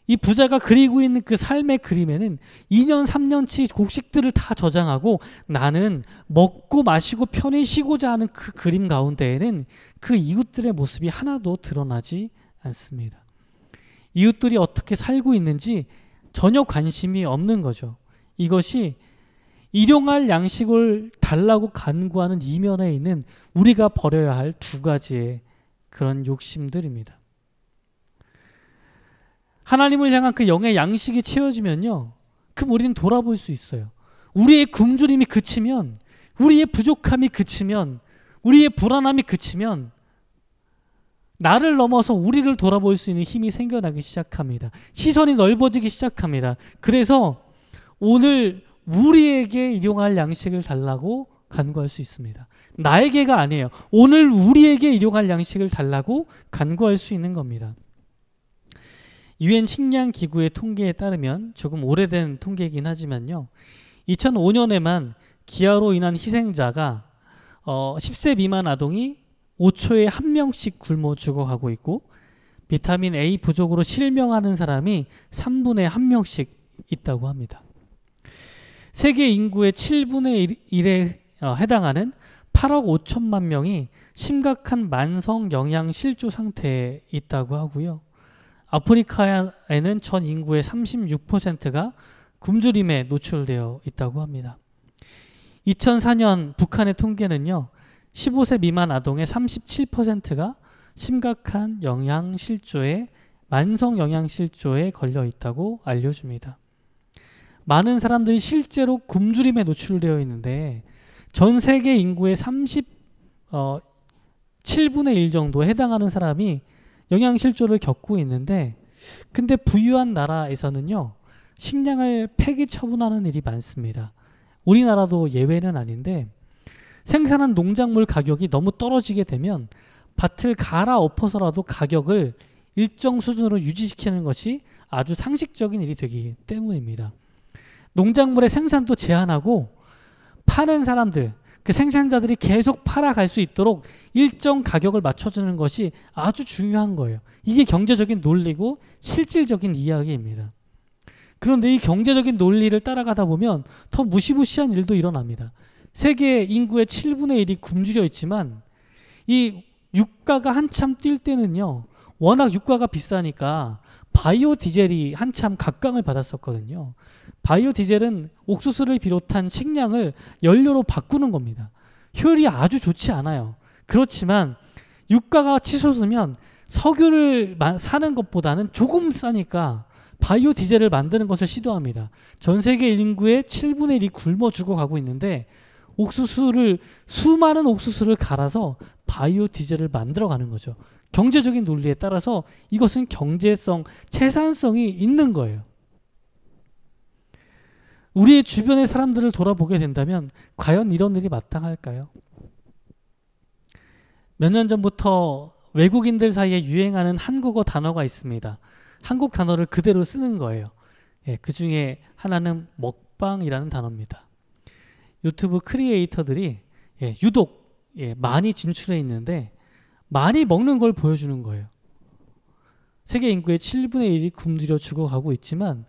이 부자가 그리고 있는 그 삶의 그림에는 2년 3년치 곡식들을 다 저장하고 나는 먹고 마시고 편히 쉬고자 하는 그 그림 가운데에는 그 이웃들의 모습이 하나도 드러나지 않습니다. 이웃들이 어떻게 살고 있는지 전혀 관심이 없는 거죠. 이것이 일용할 양식을 달라고 간구하는 이면에 있는 우리가 버려야 할 두 가지의 그런 욕심들입니다. 하나님을 향한 그 영의 양식이 채워지면요, 그럼 우리는 돌아볼 수 있어요. 우리의 굶주림이 그치면, 우리의 부족함이 그치면, 우리의 불안함이 그치면 나를 넘어서 우리를 돌아볼 수 있는 힘이 생겨나기 시작합니다. 시선이 넓어지기 시작합니다. 그래서 오늘 우리에게 일용할 양식을 달라고 간구할 수 있습니다. 나에게가 아니에요. 오늘 우리에게 일용할 양식을 달라고 간구할 수 있는 겁니다. 유엔 식량 기구의 통계에 따르면 조금 오래된 통계이긴 하지만요, 2005년에만 기아로 인한 희생자가 10세 미만 아동이 5초에 1명씩 굶어 죽어가고 있고 비타민 A 부족으로 실명하는 사람이 3분의 1명씩 있다고 합니다. 세계 인구의 7분의 1에 해당하는 8억 5천만 명이 심각한 만성 영양 실조 상태에 있다고 하고요. 아프리카에는 전 인구의 36%가 굶주림에 노출되어 있다고 합니다. 2004년 북한의 통계는요, 15세 미만 아동의 37%가 심각한 영양실조에, 만성 영양실조에 걸려 있다고 알려줍니다. 많은 사람들이 실제로 굶주림에 노출되어 있는데 전 세계 인구의 7분의 1 정도에 해당하는 사람이 영양실조를 겪고 있는데, 근데 부유한 나라에서는요, 식량을 폐기 처분하는 일이 많습니다. 우리나라도 예외는 아닌데 생산한 농작물 가격이 너무 떨어지게 되면 밭을 갈아엎어서라도 가격을 일정 수준으로 유지시키는 것이 아주 상식적인 일이 되기 때문입니다. 농작물의 생산도 제한하고 파는 사람들, 그 생산자들이 계속 팔아갈 수 있도록 일정 가격을 맞춰주는 것이 아주 중요한 거예요. 이게 경제적인 논리고 실질적인 이야기입니다. 그런데 이 경제적인 논리를 따라가다 보면 더 무시무시한 일도 일어납니다. 세계 인구의 7분의 1이 굶주려 있지만 이 유가가 한참 뛸 때는요, 워낙 유가가 비싸니까 바이오 디젤이 한참 각광을 받았었거든요. 바이오 디젤은 옥수수를 비롯한 식량을 연료로 바꾸는 겁니다. 효율이 아주 좋지 않아요. 그렇지만 유가가 치솟으면 석유를 사는 것보다는 조금 싸니까 바이오 디젤을 만드는 것을 시도합니다. 전 세계 인구의 7분의 1이 굶어 죽어가고 있는데 수많은 옥수수를 갈아서 바이오 디젤을 만들어가는 거죠. 경제적인 논리에 따라서 이것은 경제성, 채산성이 있는 거예요. 우리의 주변의 사람들을 돌아보게 된다면 과연 이런 일이 마땅할까요? 몇 년 전부터 외국인들 사이에 유행하는 한국어 단어가 있습니다. 한국 단어를 그대로 쓰는 거예요. 그 중에 하나는 먹방이라는 단어입니다. 유튜브 크리에이터들이 유독 많이 진출해 있는데 많이 먹는 걸 보여주는 거예요. 세계 인구의 7분의 1이 굶주려 죽어가고 있지만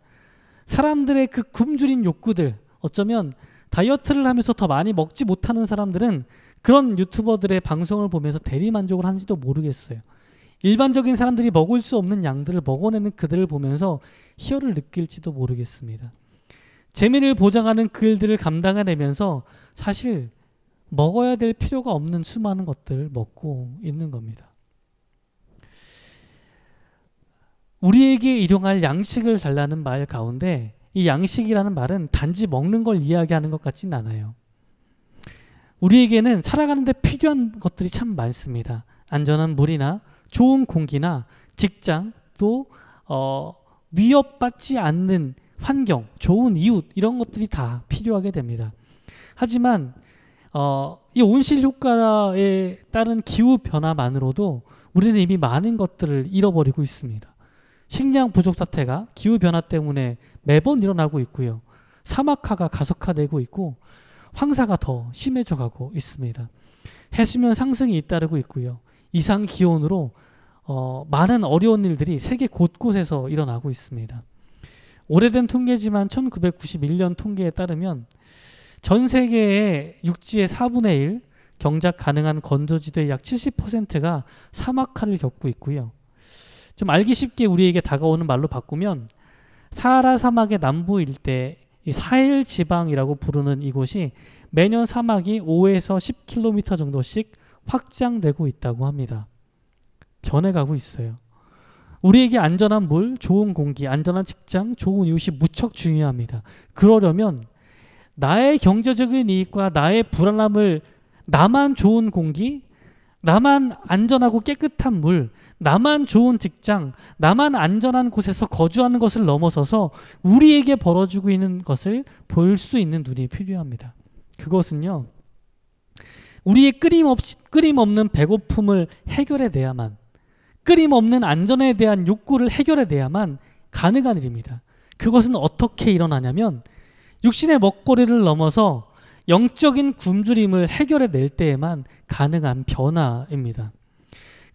사람들의 그 굶주린 욕구들, 어쩌면 다이어트를 하면서 더 많이 먹지 못하는 사람들은 그런 유튜버들의 방송을 보면서 대리만족을 하는지도 모르겠어요. 일반적인 사람들이 먹을 수 없는 양들을 먹어내는 그들을 보면서 희열을 느낄지도 모르겠습니다. 재미를 보장하는 그 일들을 감당해내면서 사실 먹어야 될 필요가 없는 수많은 것들을 먹고 있는 겁니다. 우리에게 일용할 양식을 달라는 말 가운데 이 양식이라는 말은 단지 먹는 걸 이야기하는 것 같진 않아요. 우리에게는 살아가는 데 필요한 것들이 참 많습니다. 안전한 물이나 좋은 공기나 직장, 또 위협받지 않는 환경, 좋은 이웃, 이런 것들이 다 필요하게 됩니다. 하지만 이 온실 효과에 따른 기후 변화만으로도 우리는 이미 많은 것들을 잃어버리고 있습니다. 식량 부족 사태가 기후 변화 때문에 매번 일어나고 있고요. 사막화가 가속화되고 있고 황사가 더 심해져 가고 있습니다. 해수면 상승이 잇따르고 있고요. 이상 기온으로 많은 어려운 일들이 세계 곳곳에서 일어나고 있습니다. 오래된 통계지만 1991년 통계에 따르면 전 세계의 육지의 4분의 1, 경작 가능한 건조지대의 약 70%가 사막화를 겪고 있고요. 좀 알기 쉽게 우리에게 다가오는 말로 바꾸면 사하라 사막의 남부 일대, 이 사헬 지방이라고 부르는 이곳이 매년 사막이 5에서 10km 정도씩 확장되고 있다고 합니다. 변해가고 있어요. 우리에게 안전한 물, 좋은 공기, 안전한 직장, 좋은 이웃이 무척 중요합니다. 그러려면 나의 경제적인 이익과 나의 불안함을, 나만 좋은 공기, 나만 안전하고 깨끗한 물, 나만 좋은 직장, 나만 안전한 곳에서 거주하는 것을 넘어서서 우리에게 벌어지고 있는 것을 볼 수 있는 눈이 필요합니다. 그것은요, 우리의 끊임없는 배고픔을 해결해내야만, 끊임없는 안전에 대한 욕구를 해결해내야만 가능한 일입니다. 그것은 어떻게 일어나냐면 육신의 먹거리를 넘어서 영적인 굶주림을 해결해낼 때에만 가능한 변화입니다.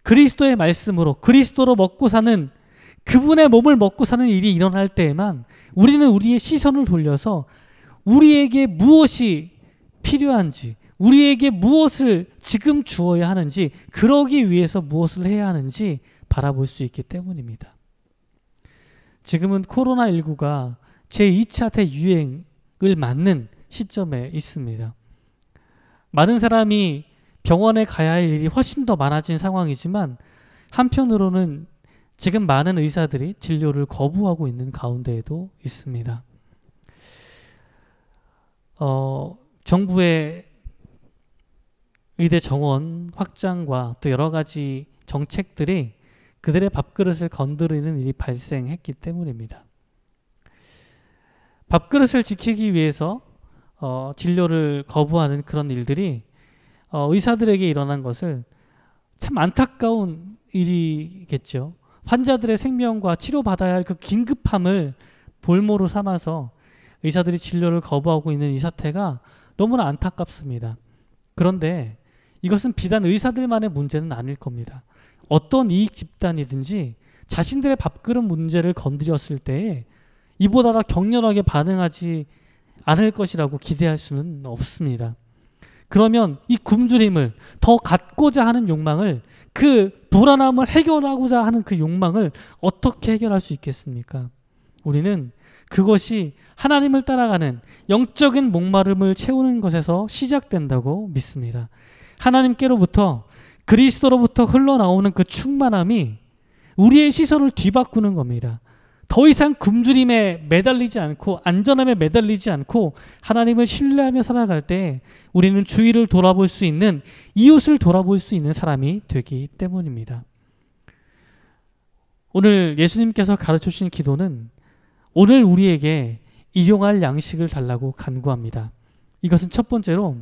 그리스도의 말씀으로, 그리스도로 먹고 사는, 그분의 몸을 먹고 사는 일이 일어날 때에만 우리는 우리의 시선을 돌려서 우리에게 무엇이 필요한지, 우리에게 무엇을 지금 주어야 하는지, 그러기 위해서 무엇을 해야 하는지 바라볼 수 있기 때문입니다. 지금은 코로나19가 제2차 대유행을 맞는 시점에 있습니다. 많은 사람이 병원에 가야 할 일이 훨씬 더 많아진 상황이지만 한편으로는 지금 많은 의사들이 진료를 거부하고 있는 가운데에도 있습니다. 정부의 의대 정원 확장과 또 여러 가지 정책들이 그들의 밥그릇을 건드리는 일이 발생했기 때문입니다. 밥그릇을 지키기 위해서 진료를 거부하는 그런 일들이 의사들에게 일어난 것을 참 안타까운 일이겠죠. 환자들의 생명과 치료받아야 할 그 긴급함을 볼모로 삼아서 의사들이 진료를 거부하고 있는 이 사태가 너무나 안타깝습니다. 그런데 이것은 비단 의사들만의 문제는 아닐 겁니다. 어떤 이익 집단이든지 자신들의 밥그릇 문제를 건드렸을 때에 이보다 더 격렬하게 반응하지 않을 것이라고 기대할 수는 없습니다. 그러면 이 굶주림을 더 갖고자 하는 욕망을, 그 불안함을 해결하고자 하는 그 욕망을 어떻게 해결할 수 있겠습니까? 우리는 그것이 하나님을 따라가는 영적인 목마름을 채우는 것에서 시작된다고 믿습니다. 하나님께로부터, 그리스도로부터 흘러나오는 그 충만함이 우리의 시선을 뒤바꾸는 겁니다. 더 이상 굶주림에 매달리지 않고 안전함에 매달리지 않고 하나님을 신뢰하며 살아갈 때 우리는 주위를 돌아볼 수 있는, 이웃을 돌아볼 수 있는 사람이 되기 때문입니다. 오늘 예수님께서 가르쳐 주신 기도는 오늘 우리에게 일용할 양식을 달라고 간구합니다. 이것은 첫 번째로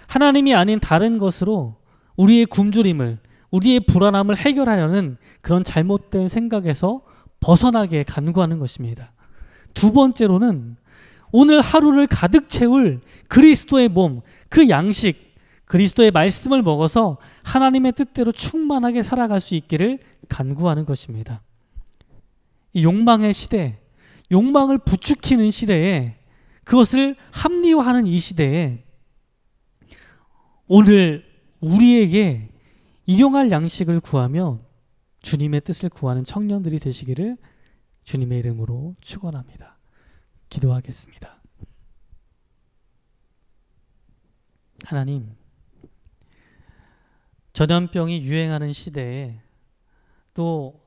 하나님이 아닌 다른 것으로 우리의 굶주림을, 우리의 불안함을 해결하려는 그런 잘못된 생각에서 벗어나게 간구하는 것입니다. 두 번째로는 오늘 하루를 가득 채울 그리스도의 몸, 그 양식, 그리스도의 말씀을 먹어서 하나님의 뜻대로 충만하게 살아갈 수 있기를 간구하는 것입니다. 이 욕망의 시대, 욕망을 부추기는 시대에, 그것을 합리화하는 이 시대에 오늘 우리에게 일용할 양식을 구하며 주님의 뜻을 구하는 청년들이 되시기를 주님의 이름으로 축원합니다. 기도하겠습니다. 하나님, 전염병이 유행하는 시대에 또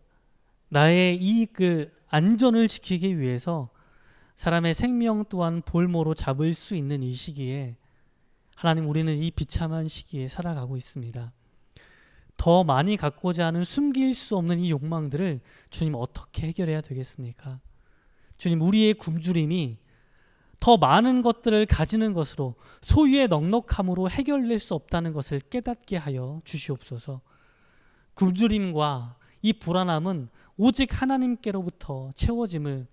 나의 이익을 안전을 지키기 위해서 사람의 생명 또한 볼모로 잡을 수 있는 이 시기에 하나님, 우리는 이 비참한 시기에 살아가고 있습니다. 더 많이 갖고자 하는 숨길 수 없는 이 욕망들을 주님 어떻게 해결해야 되겠습니까? 주님, 우리의 굶주림이 더 많은 것들을 가지는 것으로 소유의 넉넉함으로 해결될 수 없다는 것을 깨닫게 하여 주시옵소서. 굶주림과 이 불안함은 오직 하나님께로부터 채워짐을,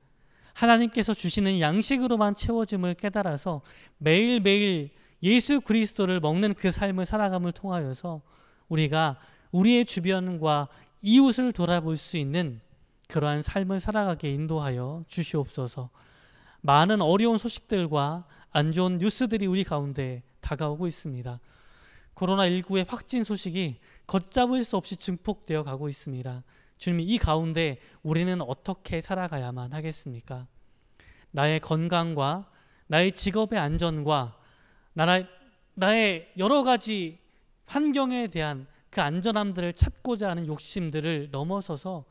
하나님께서 주시는 양식으로만 채워짐을 깨달아서 매일매일 예수 그리스도를 먹는 그 삶을 살아감을 통하여서 우리가 우리의 주변과 이웃을 돌아볼 수 있는 그러한 삶을 살아가게 인도하여 주시옵소서. 많은 어려운 소식들과 안 좋은 뉴스들이 우리 가운데 다가오고 있습니다. 코로나19의 확진 소식이 걷잡을 수 없이 증폭되어 가고 있습니다. 주님, 이 가운데 우리는 어떻게 살아가야만 하겠습니까? 나의 건강과 나의 직업의 안전과 나의 여러 가지 환경에 대한 그 안전함들을 찾고자 하는 욕심들을 넘어서서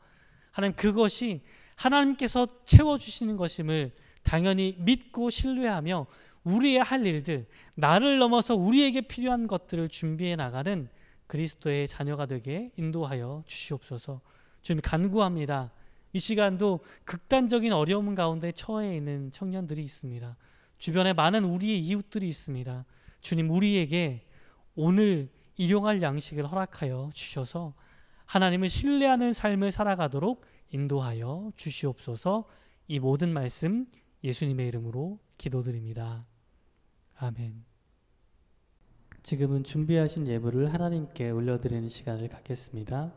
하나님, 그것이 하나님께서 채워주시는 것임을 당연히 믿고 신뢰하며 우리의 할 일들, 나를 넘어서 우리에게 필요한 것들을 준비해 나가는 그리스도의 자녀가 되게 인도하여 주시옵소서. 주님, 간구합니다. 이 시간도 극단적인 어려움 가운데 처해 있는 청년들이 있습니다. 주변에 많은 우리의 이웃들이 있습니다. 주님, 우리에게 오늘 일용할 양식을 허락하여 주셔서 하나님을 신뢰하는 삶을 살아가도록 인도하여 주시옵소서. 이 모든 말씀 예수님의 이름으로 기도드립니다. 아멘. 지금은 준비하신 예물을 하나님께 올려드리는 시간을 갖겠습니다.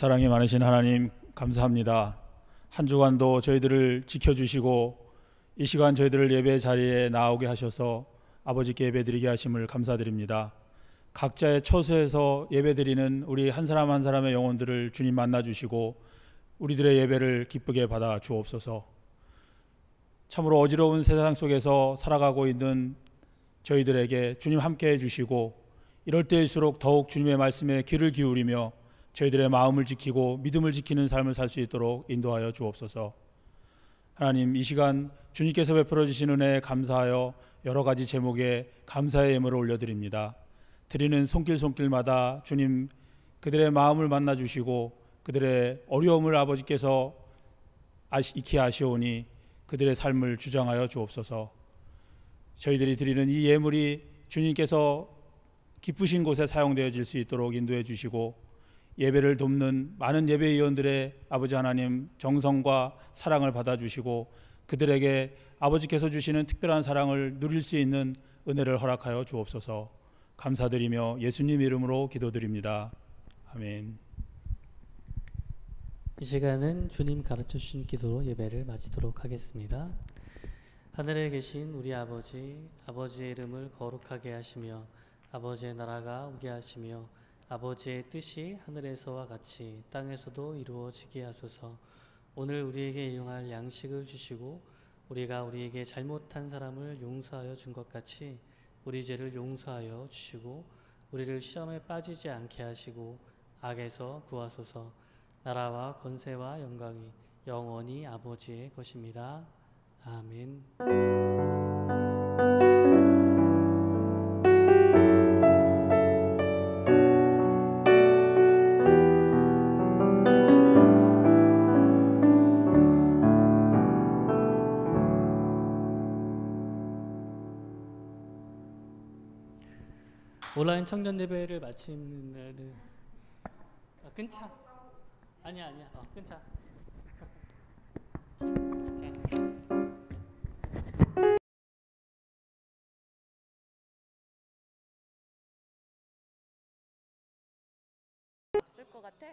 사랑이 많으신 하나님, 감사합니다. 한 주간도 저희들을 지켜주시고 이 시간 저희들을 예배 자리에 나오게 하셔서 아버지께 예배드리게 하심을 감사드립니다. 각자의 처소에서 예배드리는 우리 한 사람 한 사람의 영혼들을 주님 만나주시고 우리들의 예배를 기쁘게 받아 주옵소서. 참으로 어지러운 세상 속에서 살아가고 있는 저희들에게 주님 함께해 주시고 이럴 때일수록 더욱 주님의 말씀에 귀를 기울이며 저희들의 마음을 지키고 믿음을 지키는 삶을 살 수 있도록 인도하여 주옵소서. 하나님, 이 시간 주님께서 베풀어 주신 은혜에 감사하여 여러 가지 제목의 감사의 예물을 올려드립니다. 드리는 손길마다 주님 그들의 마음을 만나 주시고 그들의 어려움을 아버지께서 익히 아시오니 그들의 삶을 주장하여 주옵소서. 저희들이 드리는 이 예물이 주님께서 기쁘신 곳에 사용되어질 수 있도록 인도해 주시고 예배를 돕는 많은 예배위원들의 아버지 하나님 정성과 사랑을 받아주시고 그들에게 아버지께서 주시는 특별한 사랑을 누릴 수 있는 은혜를 허락하여 주옵소서. 감사드리며 예수님 이름으로 기도드립니다. 아멘. 이 시간은 주님 가르쳐 주신 기도로 예배를 마치도록 하겠습니다. 하늘에 계신 우리 아버지, 아버지의 이름을 거룩하게 하시며 아버지의 나라가 오게 하시며 아버지의 뜻이 하늘에서와 같이 땅에서도 이루어지게 하소서. 오늘 우리에게 일용할 양식을 주시고 우리가 우리에게 잘못한 사람을 용서하여 준 것 같이 우리 죄를 용서하여 주시고 우리를 시험에 빠지지 않게 하시고 악에서 구하소서. 나라와 권세와 영광이 영원히 아버지의 것입니다. 아멘. 온라인 청년 예배를 마치는 날은 끊자. 아니야. 끊자. 없을 것 같아.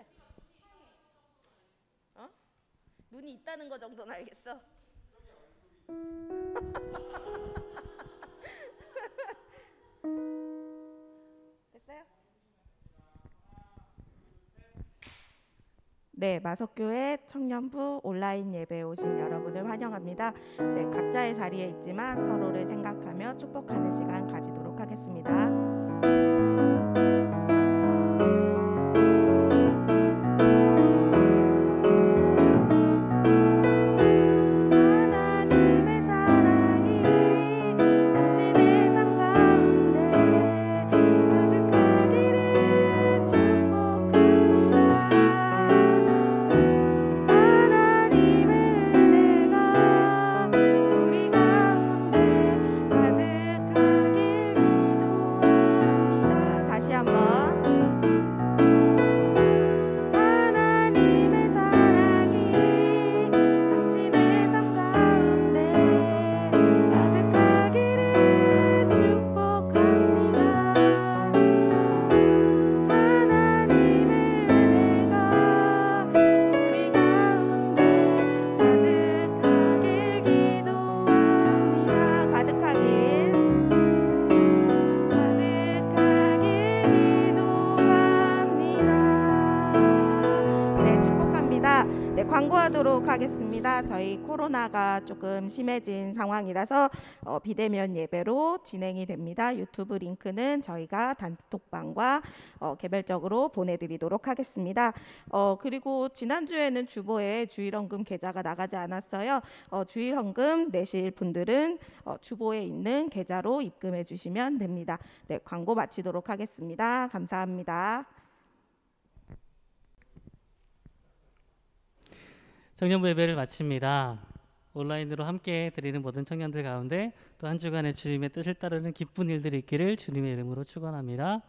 어? 눈이 있다는 거 정도는 알겠어. 됐어요? 네, 마석교회 청년부 온라인 예배에 오신 여러분을 환영합니다. 네, 각자의 자리에 있지만 서로를 생각하며 축복하는 시간 가지도록 하겠습니다. 하나님의 사랑이 당신의 삶 가운데 가득하기를 축복합니다. 하나님의 은혜가 우리 가운데 가득하길 기도합니다. 다시 한번. 하나님의 사랑이 당신의 삶 가운데 가득하기를 축복합니다. 하나님의 은혜가 우리 가운데 가득하길 기도합니다. 가득하길 기도합니다. 네, 축복합니다. 네, 광고하도록 하겠습니다. 저희 코로나가 조금 심해진 상황이라서 비대면 예배로 진행이 됩니다. 유튜브 링크는 저희가 단톡방과 개별적으로 보내드리도록 하겠습니다. 그리고 지난주에는 주보에 주일헌금 계좌가 나가지 않았어요. 주일헌금 내실 분들은 주보에 있는 계좌로 입금해 주시면 됩니다. 네, 광고 마치도록 하겠습니다. 감사합니다. 청년부 예배를 마칩니다. 온라인으로 함께 드리는 모든 청년들 가운데 또 한 주간의 주님의 뜻을 따르는 기쁜 일들이 있기를 주님의 이름으로 축원합니다.